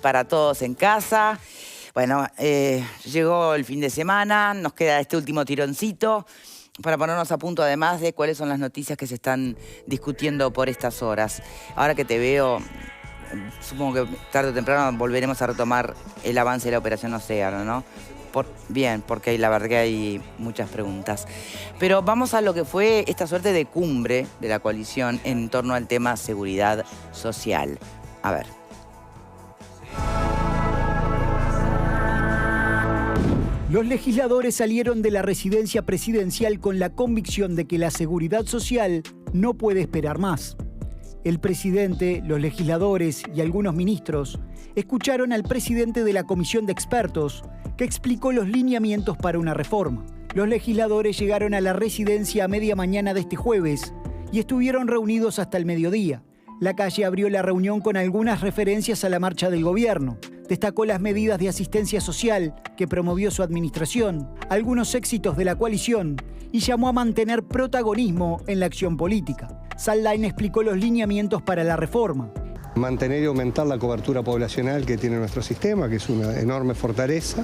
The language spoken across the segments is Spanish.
para todos en casa. Bueno, llegó el fin de semana, nos queda este último tironcito para ponernos a punto, además de cuáles son las noticias que se están discutiendo por estas horas. Ahora que te veo, supongo que tarde o temprano volveremos a retomar el avance de la Operación Océano, ¿no? Bien, porque la verdad que hay muchas preguntas. Pero vamos a lo que fue esta suerte de cumbre de la coalición en torno al tema seguridad social. A ver. Los legisladores salieron de la residencia presidencial con la convicción de que la seguridad social no puede esperar más. El presidente, los legisladores y algunos ministros escucharon al presidente de la comisión de expertos que explicó los lineamientos para una reforma. Los legisladores llegaron a la residencia a media mañana de este jueves y estuvieron reunidos hasta el mediodía. La Calle abrió la reunión con algunas referencias a la marcha del gobierno. Destacó las medidas de asistencia social que promovió su administración, algunos éxitos de la coalición y llamó a mantener protagonismo en la acción política. Saldain explicó los lineamientos para la reforma. Mantener y aumentar la cobertura poblacional que tiene nuestro sistema, que es una enorme fortaleza.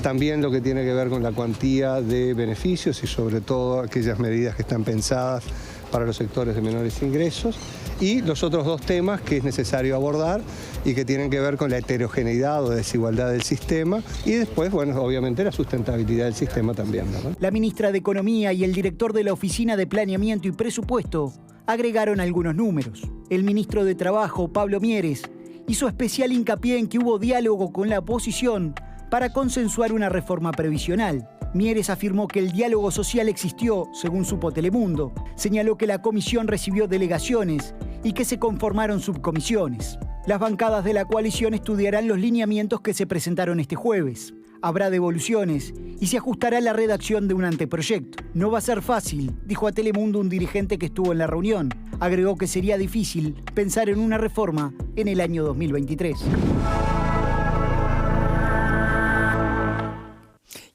También lo que tiene que ver con la cuantía de beneficios y sobre todo aquellas medidas que están pensadas para los sectores de menores ingresos. Y los otros dos temas que es necesario abordar y que tienen que ver con la heterogeneidad o desigualdad del sistema y después, bueno, obviamente la sustentabilidad del sistema también, ¿verdad? La ministra de Economía y el director de la Oficina de Planeamiento y Presupuesto agregaron algunos números. El ministro de Trabajo, Pablo Mieres, hizo especial hincapié en que hubo diálogo con la oposición para consensuar una reforma previsional. Mieres afirmó que el diálogo social existió, según supo Telemundo. Señaló que la comisión recibió delegaciones y que se conformaron subcomisiones. Las bancadas de la coalición estudiarán los lineamientos que se presentaron este jueves. Habrá devoluciones y se ajustará la redacción de un anteproyecto. No va a ser fácil, dijo a Telemundo un dirigente que estuvo en la reunión. Agregó que sería difícil pensar en una reforma en el año 2023.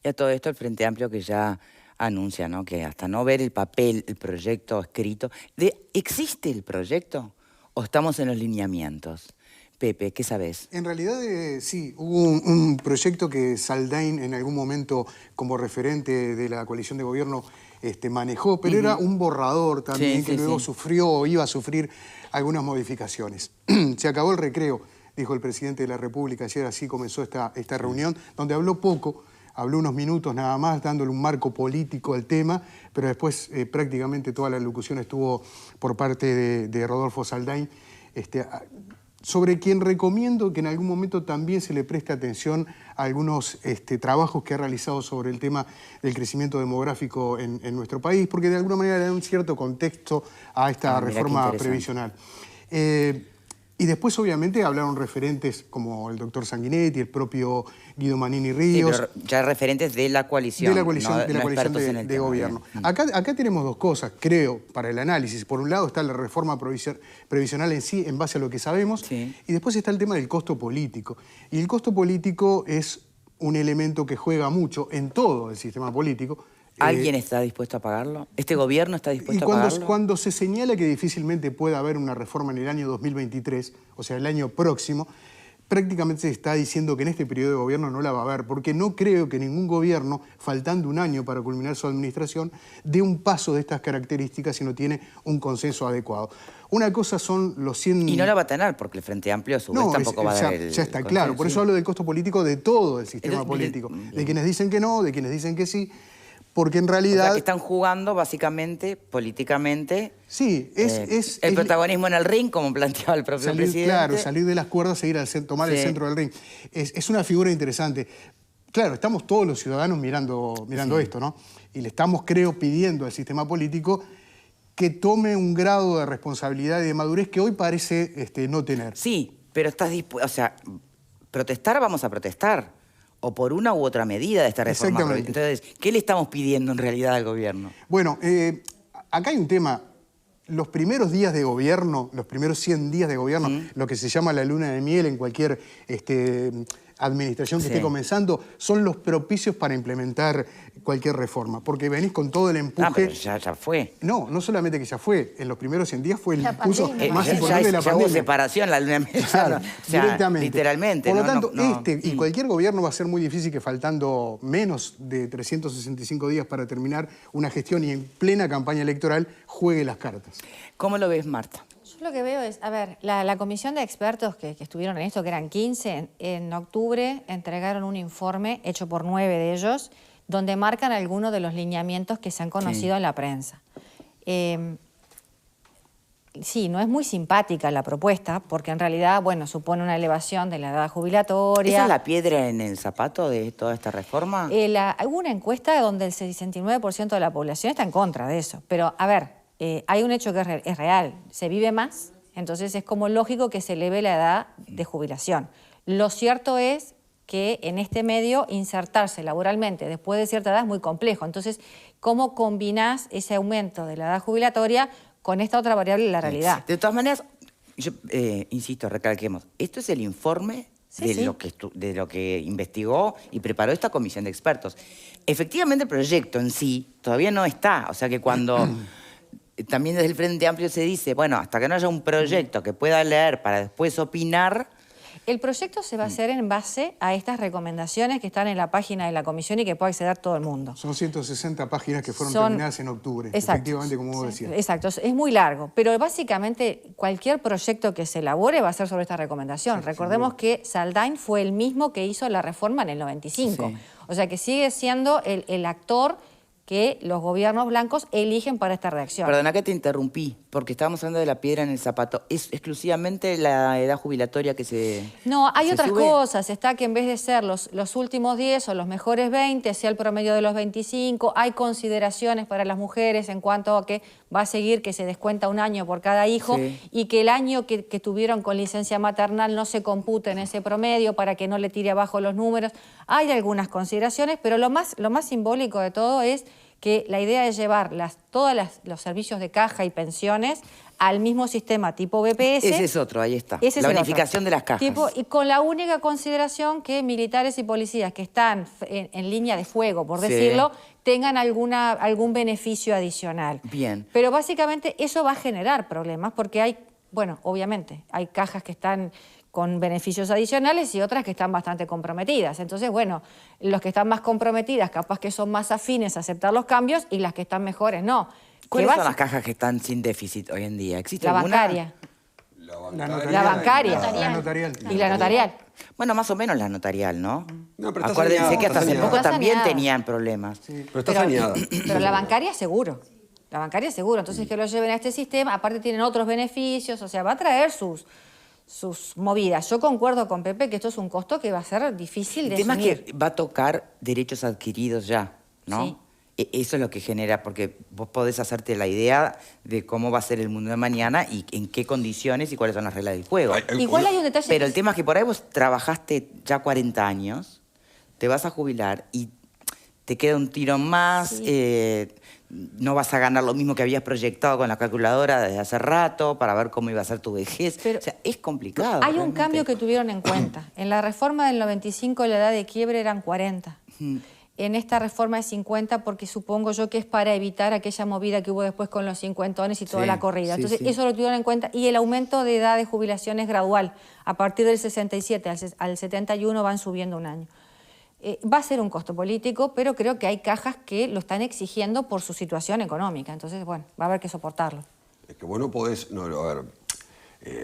Y a todo esto el Frente Amplio que ya anuncia, ¿no?, que hasta no ver el papel, el proyecto escrito, ¿existe el proyecto o estamos en los lineamientos? Pepe, ¿qué sabés? En realidad, sí, hubo un proyecto que Saldain en algún momento como referente de la coalición de gobierno manejó, pero era un borrador también que luego sufrió o iba a sufrir algunas modificaciones. Se acabó el recreo, dijo el presidente de la República ayer, así comenzó esta reunión, donde habló poco, habló unos minutos nada más, dándole un marco político al tema, pero después prácticamente toda la locución estuvo por parte de Rodolfo Saldain, sobre quien recomiendo que en algún momento también se le preste atención a algunos trabajos que ha realizado sobre el tema del crecimiento demográfico en nuestro país, porque de alguna manera le da un cierto contexto a esta reforma previsional. Y después, obviamente, hablaron referentes como el doctor Sanguinetti, el propio Guido Manini Ríos. Sí, pero ya referentes de la coalición. De la coalición de gobierno. Acá tenemos dos cosas, creo, para el análisis. Por un lado está la reforma previsional en sí, en base a lo que sabemos, y después está el tema del costo político. Y el costo político es un elemento que juega mucho en todo el sistema político. ¿Alguien está dispuesto a pagarlo? ¿Este gobierno está dispuesto a pagarlo? Cuando se señala que difícilmente pueda haber una reforma en el año 2023, o sea, el año próximo, prácticamente se está diciendo que en este periodo de gobierno no la va a haber, porque no creo que ningún gobierno, faltando un año para culminar su administración, dé un paso de estas características si no tiene un consenso adecuado. Una cosa son los 100... Y no la va a tener, porque el Frente Amplio a su vez tampoco va a dar el... Ya está claro, por eso hablo del costo político de todo el sistema político. De quienes dicen que no, de quienes dicen que sí. Porque en realidad... O sea, que están jugando básicamente, políticamente, sí, el protagonismo en el ring, como planteaba el propio presidente. Claro, salir de las cuerdas e ir tomar el centro del ring. Es una figura interesante. Claro, estamos todos los ciudadanos mirando esto, ¿no? Y le estamos, creo, pidiendo al sistema político que tome un grado de responsabilidad y de madurez que hoy parece no tener. Sí, pero estás dispuesto... O sea, protestar, vamos a protestar. O por una u otra medida de esta reforma. Entonces, ¿qué le estamos pidiendo en realidad al gobierno? Bueno, acá hay un tema. Los primeros días de gobierno, los primeros 100 días de gobierno, lo que se llama la luna de miel en cualquier administración que esté comenzando, son los propicios para implementar cualquier reforma, porque venís con todo el empuje. Pero ya fue. No solamente que ya fue, en los primeros 100 días fue el impulso más importante de la ya pandemia. hubo separación, la luna Claro, directamente. Literalmente. Por lo tanto, y cualquier gobierno va a ser muy difícil que faltando menos de 365 días para terminar una gestión y en plena campaña electoral juegue las cartas. ¿Cómo lo ves, Marta? Yo lo que veo es, a ver, la comisión de expertos que estuvieron en esto, que eran 15, en octubre entregaron un informe hecho por 9 de ellos, donde marcan algunos de los lineamientos que se han conocido en la prensa. Sí, no es muy simpática la propuesta, porque en realidad, bueno, supone una elevación de la edad jubilatoria. ¿Esa es la piedra en el zapato de toda esta reforma? Hubo una encuesta donde el 69% de la población está en contra de eso. Pero, a ver, hay un hecho que es real. Se vive más, entonces es como lógico que se eleve la edad de jubilación. Lo cierto es que en este medio insertarse laboralmente después de cierta edad es muy complejo. Entonces, ¿cómo combinás ese aumento de la edad jubilatoria con esta otra variable de la realidad? De todas maneras, yo insisto, recalquemos, esto es el informe de lo que investigó y preparó esta comisión de expertos. Efectivamente, el proyecto en sí todavía no está. O sea que cuando también desde el Frente Amplio se dice, bueno, hasta que no haya un proyecto que pueda leer para después opinar. El proyecto se va a hacer en base a estas recomendaciones que están en la página de la comisión y que puede acceder todo el mundo. Son 160 páginas que fueron terminadas en octubre, efectivamente, como vos decías. Exacto, es muy largo, pero básicamente cualquier proyecto que se elabore va a ser sobre esta recomendación. Recordemos que Saldain fue el mismo que hizo la reforma en el 95. O sea que sigue siendo el actor que los gobiernos blancos eligen para esta redacción. Perdona que te interrumpí, porque estábamos hablando de la piedra en el zapato. ¿Es exclusivamente la edad jubilatoria que se No, hay otras sube? cosas. Está que en vez de ser los últimos 10 o los mejores 20, sea el promedio de los 25. Hay consideraciones para las mujeres en cuanto a que va a seguir que se descuenta un año por cada hijo y que el año que tuvieron con licencia maternal no se compute en ese promedio para que no le tire abajo los números. Hay algunas consideraciones, pero lo más simbólico de todo es que la idea es llevar todos los servicios de caja y pensiones al mismo sistema tipo BPS. Ese es otro, ahí está. Ese es la el unificación otro. de las cajas. Y con la única consideración que militares y policías que están en línea de fuego, por decirlo, tengan algún beneficio adicional. Bien. Pero básicamente eso va a generar problemas porque hay, bueno, obviamente, hay cajas que están con beneficios adicionales y otras que están bastante comprometidas. Entonces, bueno, los que están más comprometidas capaz que son más afines a aceptar los cambios y las que están mejores no. ¿Cuáles son las cajas que están sin déficit hoy en día? ¿Existe la alguna? bancaria. La bancaria. La notarial. Y la notarial. Bueno, más o menos la notarial, ¿no? No, pero está acuérdense saneado, que hasta hace poco Está también saneado. tenían problemas. Pero está saneada. Pero la bancaria seguro. La bancaria seguro. Entonces que lo lleven a este sistema, aparte tienen otros beneficios, o sea, va a traer sus movidas. Yo concuerdo con Pepe que esto es un costo que va a ser difícil de El tema es asumir. que va a tocar derechos adquiridos ya, ¿no? Sí. Eso es lo que genera, porque vos podés hacerte la idea de cómo va a ser el mundo de mañana y en qué condiciones y cuáles son las reglas del juego. Igual hay un detalle. Pero el tema es que por ahí vos trabajaste ya 40 años, te vas a jubilar y te queda un tirón más, no vas a ganar lo mismo que habías proyectado con la calculadora desde hace rato para ver cómo iba a ser tu vejez. Pero o sea, es complicado. Hay un realmente. cambio que tuvieron en cuenta. En la reforma del 95 la edad de quiebre eran 40. En esta reforma es 50 porque supongo yo que es para evitar aquella movida que hubo después con los cincuentones y toda la corrida. Entonces eso lo tuvieron en cuenta y el aumento de edad de jubilación es gradual. A partir del 67 al 71 van subiendo un año. Va a ser un costo político, pero creo que hay cajas que lo están exigiendo por su situación económica. Entonces, bueno, va a haber que soportarlo. Es que vos no podés... No, a ver,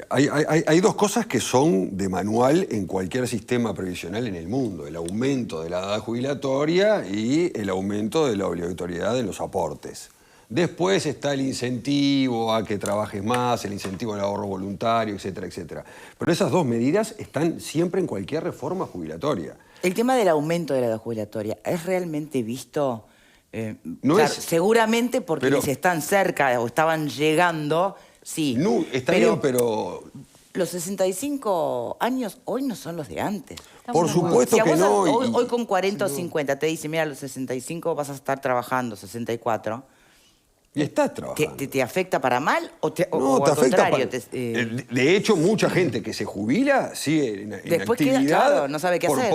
hay dos cosas que son de manual en cualquier sistema previsional en el mundo. El aumento de la edad jubilatoria y el aumento de la obligatoriedad de los aportes. Después está el incentivo a que trabajes más, el incentivo al ahorro voluntario, etcétera, etcétera. Pero esas dos medidas están siempre en cualquier reforma jubilatoria. El tema del aumento de la edad jubilatoria, ¿es realmente visto? No claro, es- seguramente porque pero- les están cerca o estaban llegando, sí. No, está bien, pero... Los 65 años hoy no son los de antes. Por supuesto Si a que vos no. hoy con 40 o 50 te dicen, mira, a los 65 vas a estar trabajando, 64, Y estás trabajando. ¿Te afecta para mal o No, o te al afecta contrario? De hecho, mucha gente que se jubila sigue en Después actividad. queda, claro, no sabe qué hacer.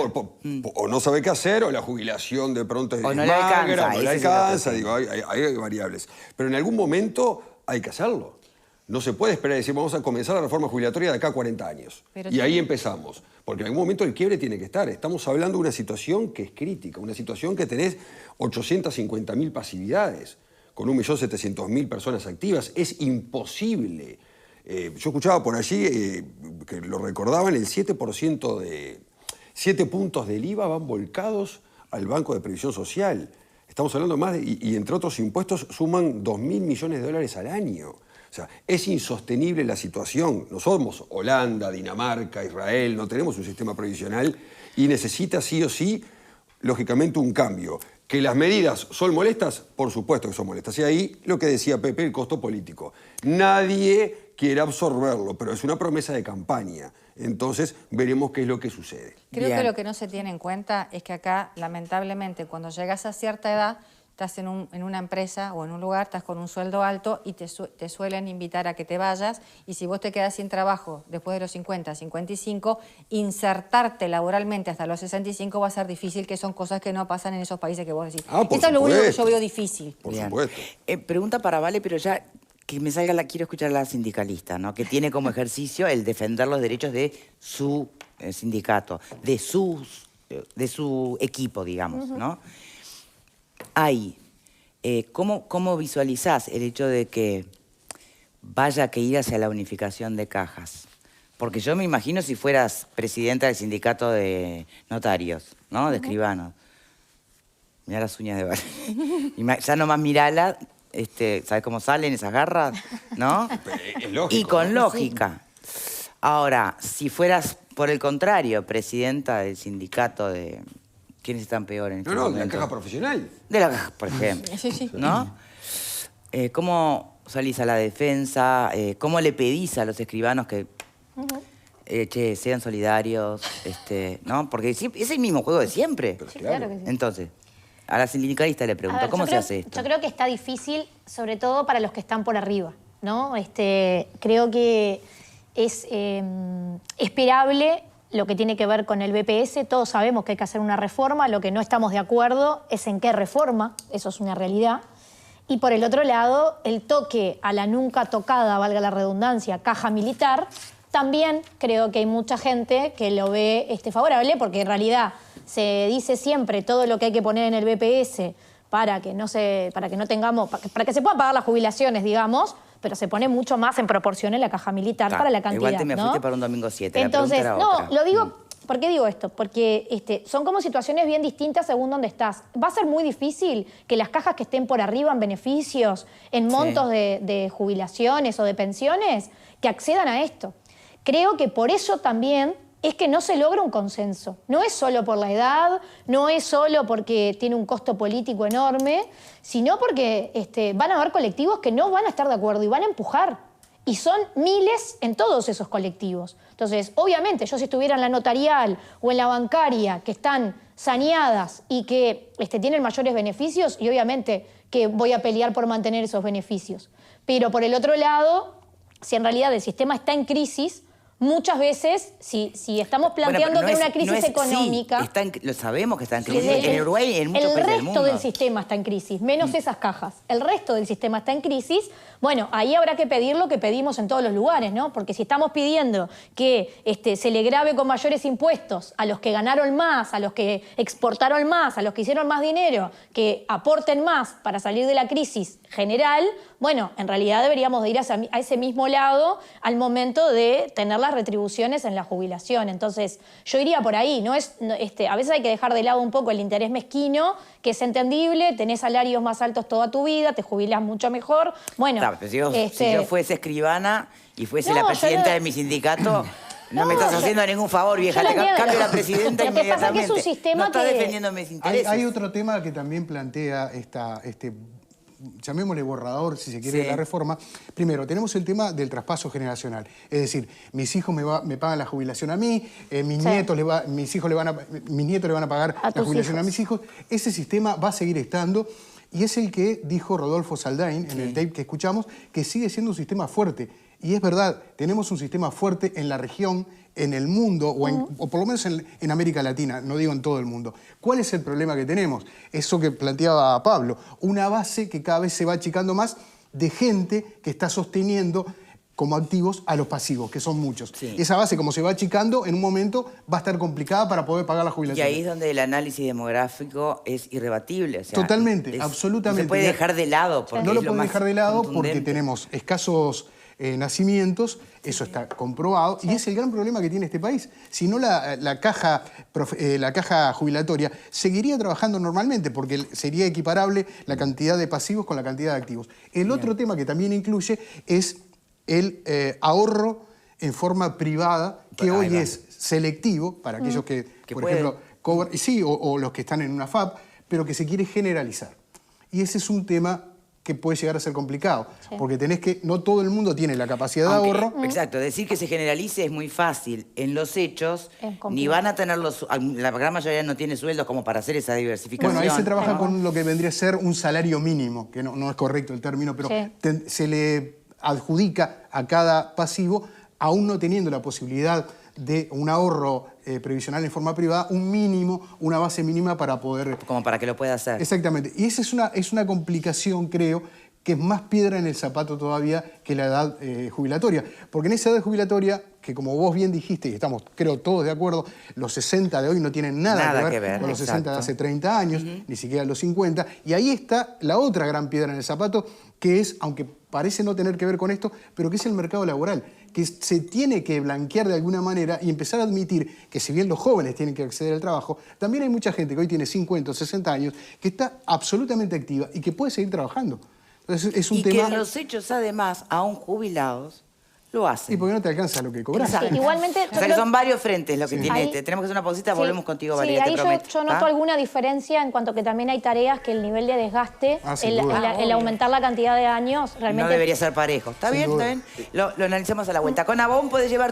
O no sabe qué hacer, o la jubilación de pronto es O no le magra, alcanza, o no le ese es el alcanza. otro, Digo, hay variables. Pero en algún momento hay que hacerlo. No se puede esperar y decir, vamos a comenzar la reforma jubilatoria de acá a 40 años. Y ahí empezamos. Porque en algún momento el quiebre tiene que estar. Estamos hablando de una situación que es crítica, una situación que tenés 850.000 pasividades, con 1.700.000 personas activas. Es imposible. Yo escuchaba por allí que lo recordaban, el 7% de... 7 puntos del IVA van volcados al Banco de Previsión Social. Estamos hablando más y entre otros impuestos suman 2.000 millones de dólares al año. O sea, es insostenible la situación. No somos Holanda, Dinamarca, Israel, no tenemos un sistema previsional y necesita sí o sí, lógicamente, un cambio. ¿Que las medidas son molestas? Por supuesto que son molestas. Y ahí lo que decía Pepe, el costo político. Nadie quiere absorberlo, pero es una promesa de campaña. Entonces, veremos qué es lo que sucede. Creo que lo que no se tiene en cuenta es que acá, lamentablemente, cuando llegas a cierta edad, estás en una empresa o en un lugar, estás con un sueldo alto y te suelen invitar a que te vayas, y si vos te quedas sin trabajo después de los 50, 55, insertarte laboralmente hasta los 65 va a ser difícil, que son cosas que no pasan en esos países que vos decís. Esto es lo único que yo veo difícil. Por supuesto. Pregunta para Vale, pero ya que me salga quiero escuchar a la sindicalista, ¿no? Que tiene como ejercicio el defender los derechos de su sindicato, de su equipo, digamos, ¿no? ¿Cómo visualizás el hecho de que vaya que ir hacia la unificación de cajas? Porque yo me imagino si fueras presidenta del sindicato de notarios, ¿no? De escribanos. Mirá las uñas de Vale. Ya nomás mirala, ¿sabes cómo salen esas garras? ¿No? Es lógico, y con ¿no? lógica. Ahora, si fueras, por el contrario, presidenta del sindicato de... ¿Quiénes están peor en este momento? de la caja profesional. De la caja, por ejemplo. Sí. ¿No? ¿Cómo salís a la defensa? ¿Cómo le pedís a los escribanos que sean solidarios? ¿No? Porque es el mismo juego de siempre. Pero Claro que sí. Entonces, a la sindicalista le pregunto, ¿cómo se hace esto? Yo creo que está difícil, sobre todo para los que están por arriba, ¿no? Creo que es esperable lo que tiene que ver con el BPS. Todos sabemos que hay que hacer una reforma, lo que no estamos de acuerdo es en qué reforma, eso es una realidad. Y por el otro lado, el toque a la nunca tocada, valga la redundancia, caja militar, también creo que hay mucha gente que lo ve favorable, porque en realidad se dice siempre todo lo que hay que poner en el BPS para que para que se puedan pagar las jubilaciones, digamos, pero se pone mucho más en proporción en la caja militar para la cantidad. Igual te me fuiste para un domingo 7. Entonces, la pregunta era otra. lo digo, ¿por qué digo esto? Porque son como situaciones bien distintas según dónde estás. Va a ser muy difícil que las cajas que estén por arriba en beneficios, en montos de jubilaciones o de pensiones, que accedan a esto. Creo que por eso también es que no se logra un consenso. No es solo por la edad, no es solo porque tiene un costo político enorme, sino porque van a haber colectivos que no van a estar de acuerdo y van a empujar. Y son miles en todos esos colectivos. Entonces, obviamente, yo si estuviera en la notarial o en la bancaria, que están saneadas y que tienen mayores beneficios, y obviamente que voy a pelear por mantener esos beneficios. Pero por el otro lado, si en realidad el sistema está en crisis, muchas veces, si estamos planteando que una crisis económica... Sí, lo sabemos que está en crisis. En Uruguay y en muchos países del mundo. El resto del sistema está en crisis, menos esas cajas. El resto del sistema está en crisis. Bueno, ahí habrá que pedir lo que pedimos en todos los lugares, ¿no? Porque si estamos pidiendo que se le grave con mayores impuestos a los que ganaron más, a los que exportaron más, a los que hicieron más dinero, que aporten más para salir de la crisis general, bueno, en realidad deberíamos de ir a ese mismo lado al momento de tener las retribuciones en la jubilación. Entonces, yo iría por ahí. A veces hay que dejar de lado un poco el interés mezquino, que es entendible, tenés salarios más altos toda tu vida, te jubilás mucho mejor. Bueno, claro, pero si yo fuese escribana y fuese la presidenta de mi sindicato... No me estás haciendo ningún favor, vieja. Te cambio la presidenta inmediatamente. Lo que pasa es que es un sistema no estás defendiendo mis intereses. Hay otro tema que también plantea llamémosle borrador, si se quiere, de la reforma. Primero, tenemos el tema del traspaso generacional. Es decir, mis hijos me pagan la jubilación a mí, mis nietos le van a pagar la jubilación a mis hijos. Ese sistema va a seguir estando. Y es el que dijo Rodolfo Saldain en el tape que escuchamos, que sigue siendo un sistema fuerte. Y es verdad, tenemos un sistema fuerte en la región, en el mundo, o por lo menos en América Latina, no digo en todo el mundo. ¿Cuál es el problema que tenemos? Eso que planteaba Pablo, una base que cada vez se va achicando más de gente que está sosteniendo como activos a los pasivos, que son muchos. Sí. Esa base, como se va achicando, en un momento va a estar complicada para poder pagar la jubilación. Y ahí es donde el análisis demográfico es irrebatible. O sea, totalmente, absolutamente. No se puede dejar de lado. Porque no lo puede dejar de lado porque tenemos escasos nacimientos, eso está comprobado, y es el gran problema que tiene este país. Si no, la caja jubilatoria seguiría trabajando normalmente, porque sería equiparable la cantidad de pasivos con la cantidad de activos. El otro tema que también incluye es el ahorro en forma privada, que hoy es selectivo para aquellos que por ejemplo, cobran, sí, o los que están en una FAP, pero que se quiere generalizar. Y ese es un tema que puede llegar a ser complicado, porque no todo el mundo tiene la capacidad de ahorro. Exacto, decir que se generalice es muy fácil. En los hechos, ni van a tener la gran mayoría no tiene sueldos como para hacer esa diversificación. Bueno, ahí se trabaja con lo que vendría a ser un salario mínimo, que no es correcto el término, pero se le adjudica a cada pasivo, aún no teniendo la posibilidad de un ahorro previsional en forma privada, un mínimo, una base mínima para poder... Como para que lo pueda hacer. Exactamente. Y esa es una complicación, creo, que es más piedra en el zapato todavía que la edad jubilatoria. Porque en esa edad jubilatoria, que como vos bien dijiste, y estamos, creo, todos de acuerdo, los 60 de hoy no tienen nada que ver con los 60 de hace 30 años, ni siquiera los 50. Y ahí está la otra gran piedra en el zapato, que es, aunque parece no tener que ver con esto, pero que es el mercado laboral, que se tiene que blanquear de alguna manera y empezar a admitir que si bien los jóvenes tienen que acceder al trabajo, también hay mucha gente que hoy tiene 50 o 60 años que está absolutamente activa y que puede seguir trabajando. Entonces es un tema... que en los hechos, además, aún jubilados, lo hacen. Y porque no te alcanza lo que cobras. Igualmente, o sea, que son varios frentes lo que tiene este. Tenemos que hacer una pausita, volvemos contigo, Valeria, te prometo. Yo noto alguna diferencia en cuanto que también hay tareas que el nivel de desgaste, el aumentar la cantidad de años, realmente... No debería ser parejo. ¿Está bien? ¿Está bien? Lo analizamos a la vuelta. Con Avon puedes llevar...